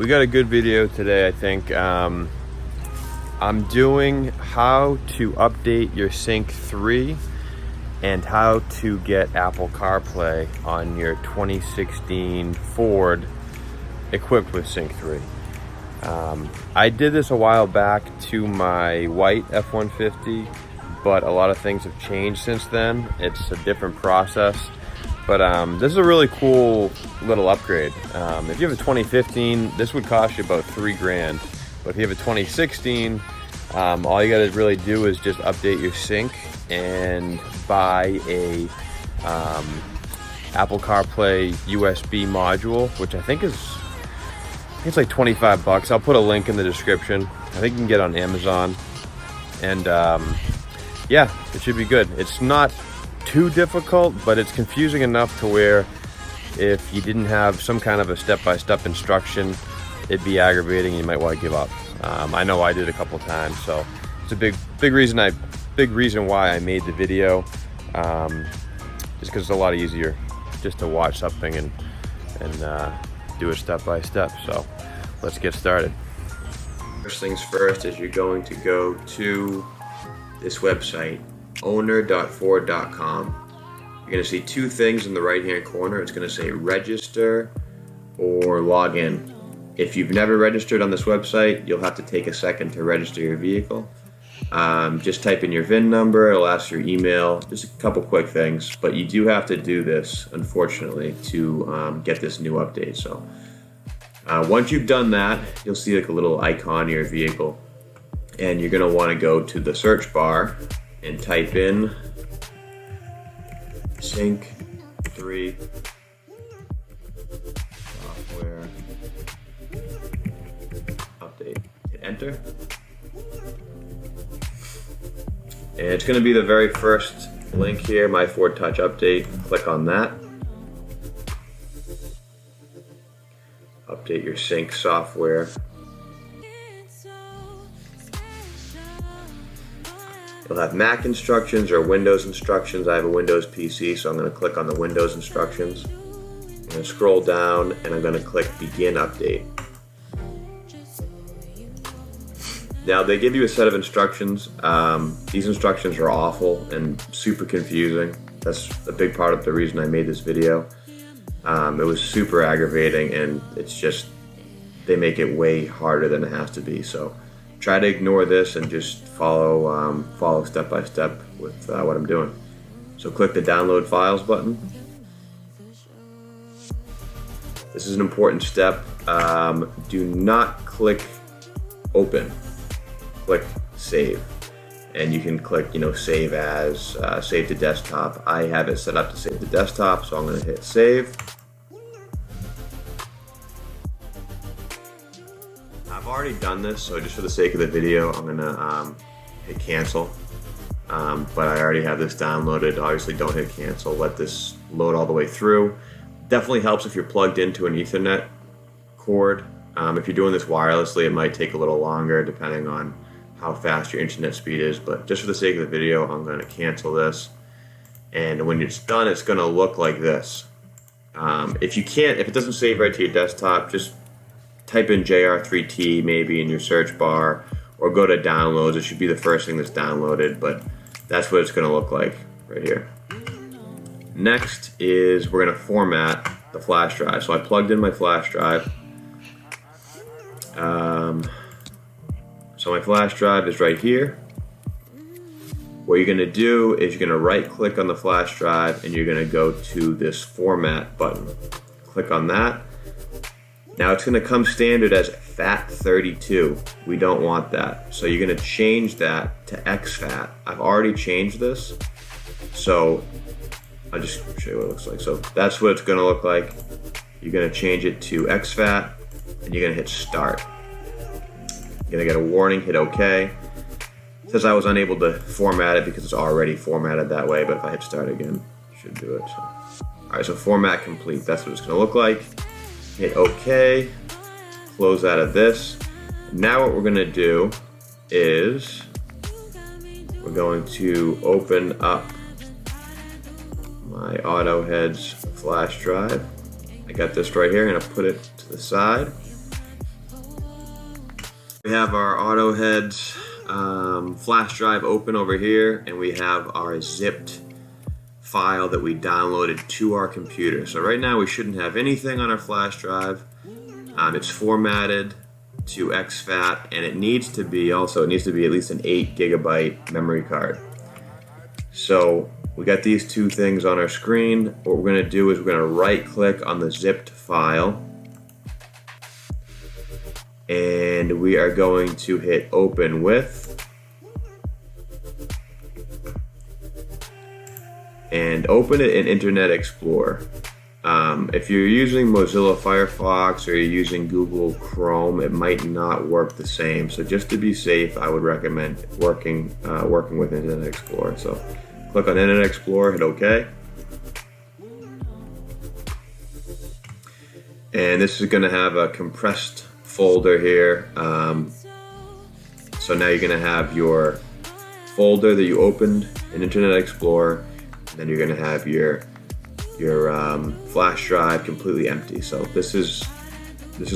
We got a good video today, I think. I'm doing how to update your Sync 3 and how to get Apple CarPlay on your 2016 Ford equipped with Sync 3. I did this a while back to my white F-150, but a lot of things have changed since then. It's a different process. But this is a really cool little upgrade. If you have a 2015, this would cost you about $3 grand. But if you have a 2016, all you gotta really do is just update your sync and buy a Apple CarPlay USB module, which I think it's like 25 bucks. I'll put a link in the description. I think you can get it on Amazon. And yeah, it should be good. It's not too difficult, but it's confusing enough to where if you didn't have some kind of a step-by-step instruction, it'd be aggravating and you might want to give up. I know I did a couple times, so it's a big reason why I made the video, just because it's a lot easier just to watch something and do it step-by-step. So let's get started. First things first is you're going to go to this website, owner.ford.com. You're going to see two things in the right hand corner. It's going to say register or log in. If you've never registered on this website, you'll have to take a second to register your vehicle. Just type in your VIN number, it'll ask your email, just a couple quick things, but you do have to do this, unfortunately, to get this new update. So once you've done that, you'll see like a little icon of your vehicle, and you're going to want to go to the search bar and type in Sync 3 software update. Hit enter. And it's going to be the very first link here, My Ford Touch Update. Click on that. Update your Sync software. You'll have Mac instructions or Windows instructions. I have a Windows PC, so I'm going to click on the Windows instructions. I'm going to scroll down and I'm going to click Begin Update. Now they give you a set of instructions. These instructions are awful and super confusing. That's a big part of the reason I made this video. It was super aggravating, and it's just, they make it way harder than it has to be. So try to ignore this and just follow step by step with what I'm doing. So click the download files button. This is an important step. Do not click open. Click save. And you can click, save as, save to desktop. I have it set up to save to desktop, so I'm going to hit save. I've already done this, so just for the sake of the video, I'm gonna hit cancel. But I already have this downloaded. Obviously, don't hit cancel. Let this load all the way through. Definitely helps if you're plugged into an Ethernet cord. If you're doing this wirelessly, it might take a little longer depending on how fast your internet speed is. But just for the sake of the video, I'm going to cancel this. And when it's done, it's going to look like this. If it doesn't save right to your desktop, just type in JR3T maybe in your search bar, or go to downloads. It should be the first thing that's downloaded, but that's what it's going to look like right here. Next is we're going to format the flash drive. So I plugged in my flash drive. So my flash drive is right here. What you're going to do is you're going to right click on the flash drive and you're going to go to this format button. Click on that. Now it's going to come standard as FAT32. We don't want that. So you're going to change that to exFAT. I've already changed this. So I'll just show you what it looks like. So that's what it's going to look like. You're going to change it to exFAT and you're going to hit start. You're going to get a warning, hit OK. It says I was unable to format it because it's already formatted that way, but if I hit start again, it should do it. So. Alright, so format complete. That's what it's going to look like. Hit OK. Close out of this. Now what we're going to do is we're going to open up my AutoHeads flash drive. I got this right here. I'm going to put it to the side. We have our auto heads flash drive open over here, and we have our zipped file that we downloaded to our computer. So right now we shouldn't have anything on our flash drive. It's formatted to exFAT, and it needs to be at least an 8 gigabyte memory card. So we got these two things on our screen. What we're going to do is we're going to right click on the zipped file, and we are going to hit open with, and open it in Internet Explorer. If you're using Mozilla Firefox or you're using Google Chrome, it might not work the same. So just to be safe, I would recommend working with Internet Explorer. So click on Internet Explorer, hit OK. And this is going to have a compressed folder here. So now you're going to have your folder that you opened in Internet Explorer, and then you're going to have your flash drive completely empty. So this is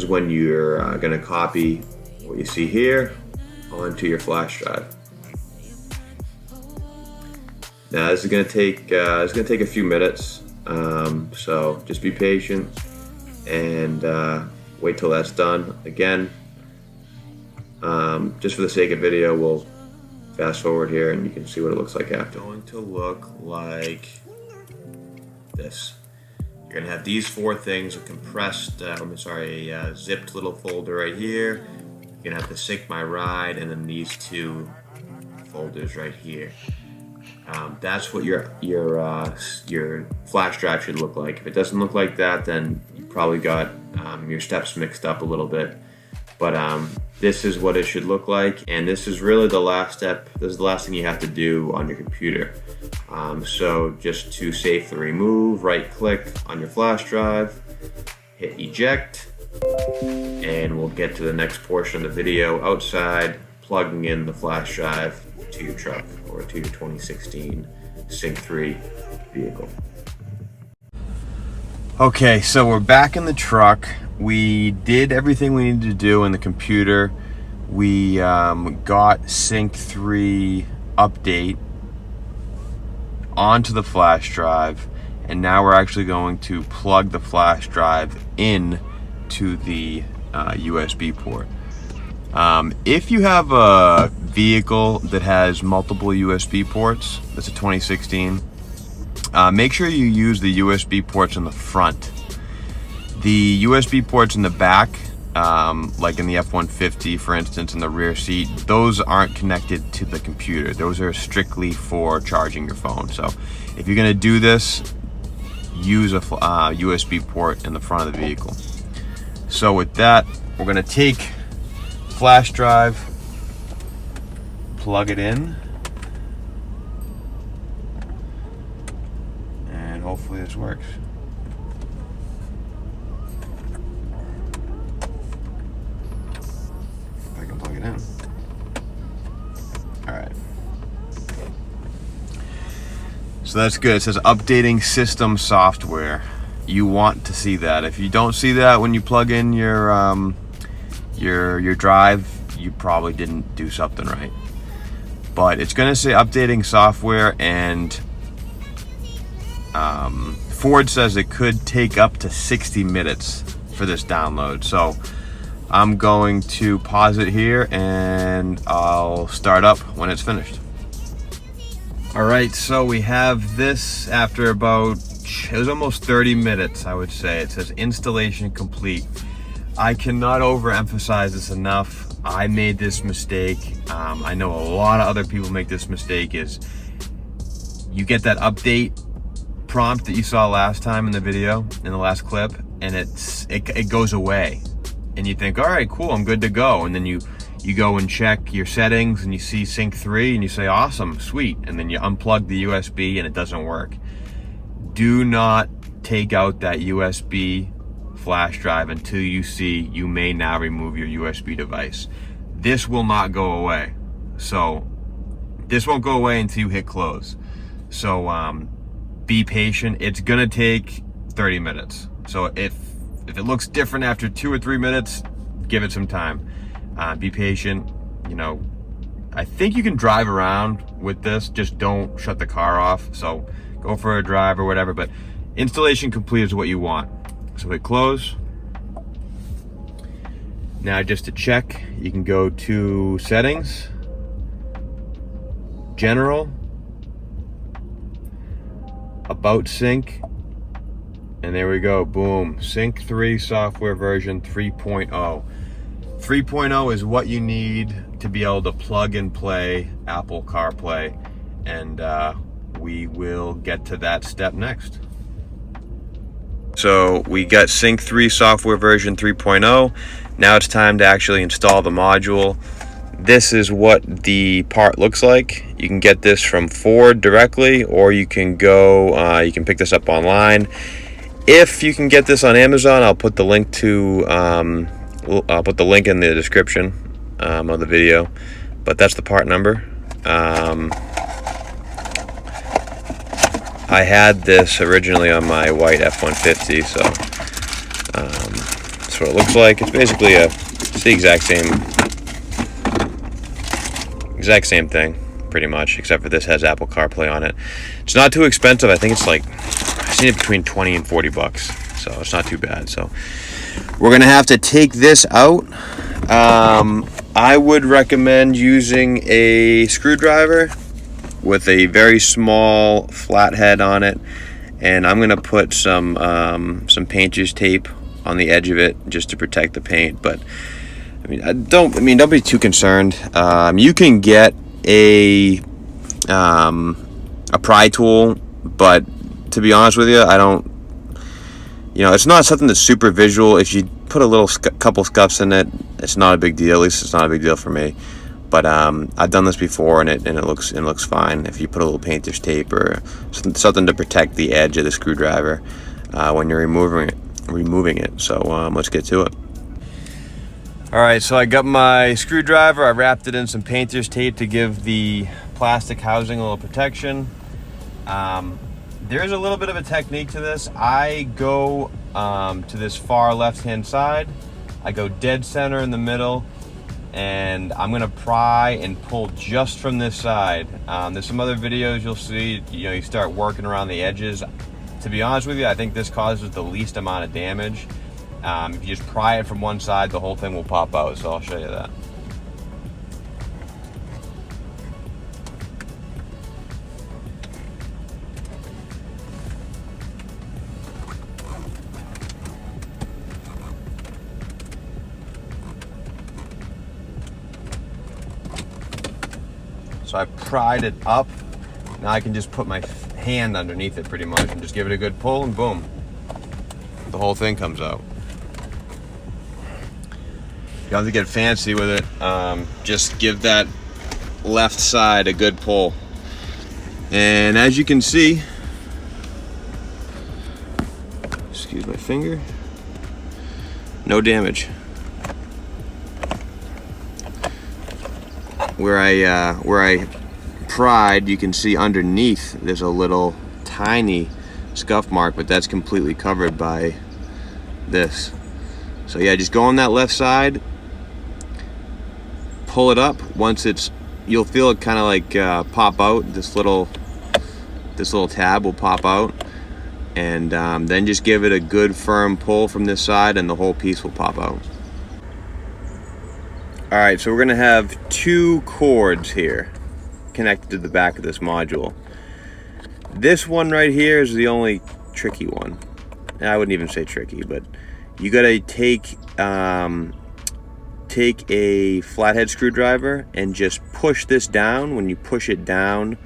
when you're going to copy what you see here onto your flash drive. Now this is going to take a few minutes, so just be patient and wait till that's done. Again, just for the sake of video, we'll fast forward here and you can see what it looks like after. It's going to look like this. You're going to have these four things: a compressed, a zipped little folder right here. You're going to have the Sync My Ride, and then these two folders right here. That's what your flash drive should look like. If it doesn't look like that, then you probably got your steps mixed up a little bit. But this is what it should look like, and this is really the last step. This is the last thing you have to do on your computer. So just to safely remove, right click on your flash drive, hit eject, and we'll get to the next portion of the video outside, plugging in the flash drive to your truck or to your 2016 Sync 3 vehicle. Okay, so we're back in the truck. We did everything we needed to do in the computer. We got Sync 3 update onto the flash drive, and now we're actually going to plug the flash drive in to the USB port. If you have a vehicle that has multiple USB ports, that's a 2016, make sure you use the USB ports in the front. The USB ports in the back, like in the F-150 for instance, in the rear seat, those aren't connected to the computer. Those are strictly for charging your phone. So if you're going to do this, use a USB port in the front of the vehicle. So with that, we're going to take flash drive, plug it in, and hopefully this works. If I can plug it in. Alright. So that's good. It says updating system software. You want to see that. If you don't see that when you plug in your drive, you probably didn't do something right. But it's going to say updating software, and Ford says it could take up to 60 minutes for this download. So I'm going to pause it here and I'll start up when it's finished. Alright, so we have this after about, it was almost 30 minutes, I would say. It says installation complete. I cannot overemphasize this enough. I made this mistake. I know a lot of other people make this mistake. Is you get that update prompt that you saw last time in the video, in the last clip, and it goes away, and you think, all right, cool, I'm good to go. And then you go and check your settings and you see Sync 3 and you say, awesome, sweet, and then you unplug the USB and it doesn't work. Do not take out that USB flash drive until you see you may now remove your USB device. This will not go away. So this won't go away until you hit close. So be patient. It's gonna take 30 minutes. So if it looks different after 2 or 3 minutes, give it some time. Be patient. You know, I think you can drive around with this, just don't shut the car off. So go for a drive or whatever, but installation complete is what you want. So hit close. Now just to check, you can go to settings, general, about sync, and there we go, boom, Sync 3 software version 3.0. 3.0 is what you need to be able to plug and play Apple CarPlay, and we will get to that step next. So we got Sync 3 software version 3.0. Now it's time to actually install the module. This is what the part looks like. You can get this from Ford directly, or you can go, you can pick this up online. If you can get this on Amazon, I'll put the link to, I'll put the link in the description of the video. But that's the part number. I had this originally on my white F-150, so that's what it looks like. It's basically it's the exact same thing, pretty much, except for this has Apple CarPlay on it. It's not too expensive. I think it's like, I've seen it between 20 and 40 bucks, so it's not too bad. So we're gonna have to take this out. I would recommend using a screwdriver with a very small flathead on it, and I'm gonna put some painter's tape on the edge of it just to protect the paint. But don't be too concerned. You can get a pry tool, but to be honest with you, it's not something that's super visual. If you put a couple scuffs in it, it's not a big deal. At least it's not a big deal for me. But I've done this before, and it looks fine if you put a little painter's tape or something to protect the edge of the screwdriver when you're removing it. So let's get to it. All right, so I got my screwdriver. I wrapped it in some painter's tape to give the plastic housing a little protection. There's a little bit of a technique to this. I go to this far left-hand side. I go dead center in the middle, and I'm gonna pry and pull just from this side. There's some other videos you'll see, you start working around the edges. To be honest with you, I think this causes the least amount of damage. If you just pry it from one side, the whole thing will pop out, so I'll show you that. So I pried it up. Now I can just put my hand underneath it pretty much and just give it a good pull, and boom, the whole thing comes out. You don't have to get fancy with it. Just give that left side a good pull. And as you can see, excuse my finger, no damage. Where I pried, you can see underneath there's a little tiny scuff mark, but that's completely covered by this. So yeah, just go on that left side, pull it up. Once you'll feel it kind of like pop out. This little tab will pop out, and then just give it a good firm pull from this side, and the whole piece will pop out. All right, so we're gonna have two cords here connected to the back of this module. This one right here is the only tricky one. I wouldn't even say tricky, but you gotta take a flathead screwdriver and just push this down. When you push it down,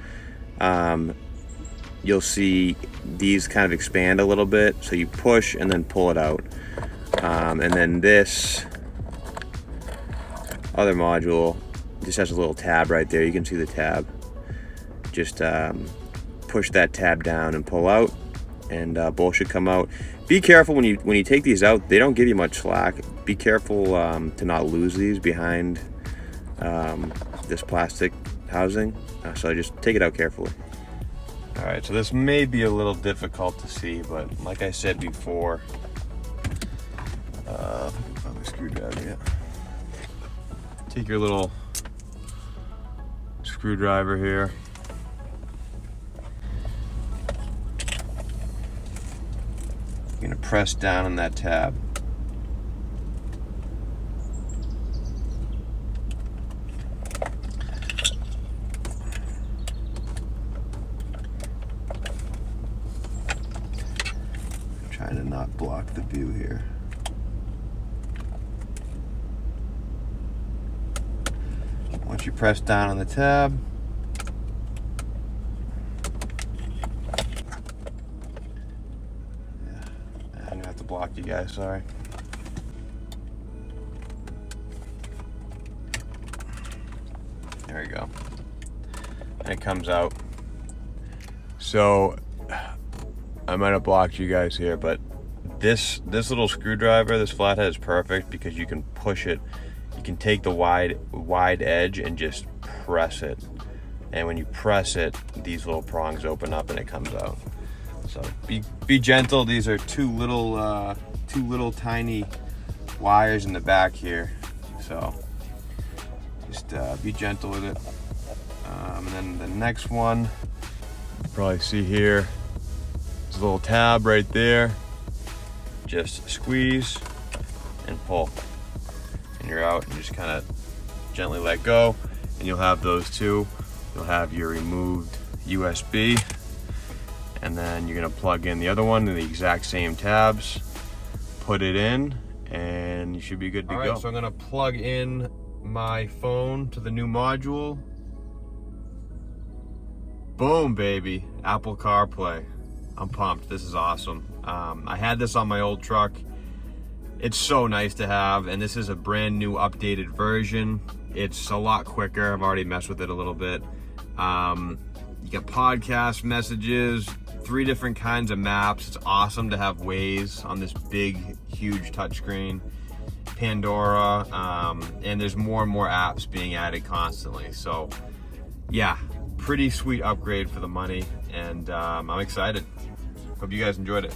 you'll see these kind of expand a little bit. So you push and then pull it out. And then this other module just has a little tab right there. You can see the tab. Just push that tab down and pull out, and both should come out. Be careful when you take these out. They don't give you much slack. Be careful to not lose these behind this plastic housing. So just take it out carefully. All right, so this may be a little difficult to see, but like I said before, screwdriver, yeah. take your little screwdriver here. You're gonna press down on that tab. Trying to not block the view here. Once you press down on the tab, I'm gonna have to block you guys, sorry. There we go. And it comes out. So I might have blocked you guys here, but this little screwdriver, this flathead, is perfect because you can push it. You can take the wide edge and just press it. And when you press it, these little prongs open up and it comes out. So be gentle. These are two little tiny wires in the back here. So just be gentle with it. And then the next one, you probably see here, there's a little tab right there. Just squeeze and pull, and you're out. And just kind of gently let go, and you'll have those two. You'll have your removed USB, and then you're gonna plug in the other one in the exact same tabs, put it in, and you should be good to go. All right, so I'm gonna plug in my phone to the new module. Boom, baby, Apple CarPlay. I'm pumped. This is awesome. I had this on my old truck. It's so nice to have, and this is a brand new updated version. It's a lot quicker. I've already messed with it a little bit. You got podcast messages, 3 different kinds of maps. It's awesome to have Waze on this big, huge touchscreen. Pandora, and there's more and more apps being added constantly. So yeah, pretty sweet upgrade for the money, and I'm excited. Hope you guys enjoyed it.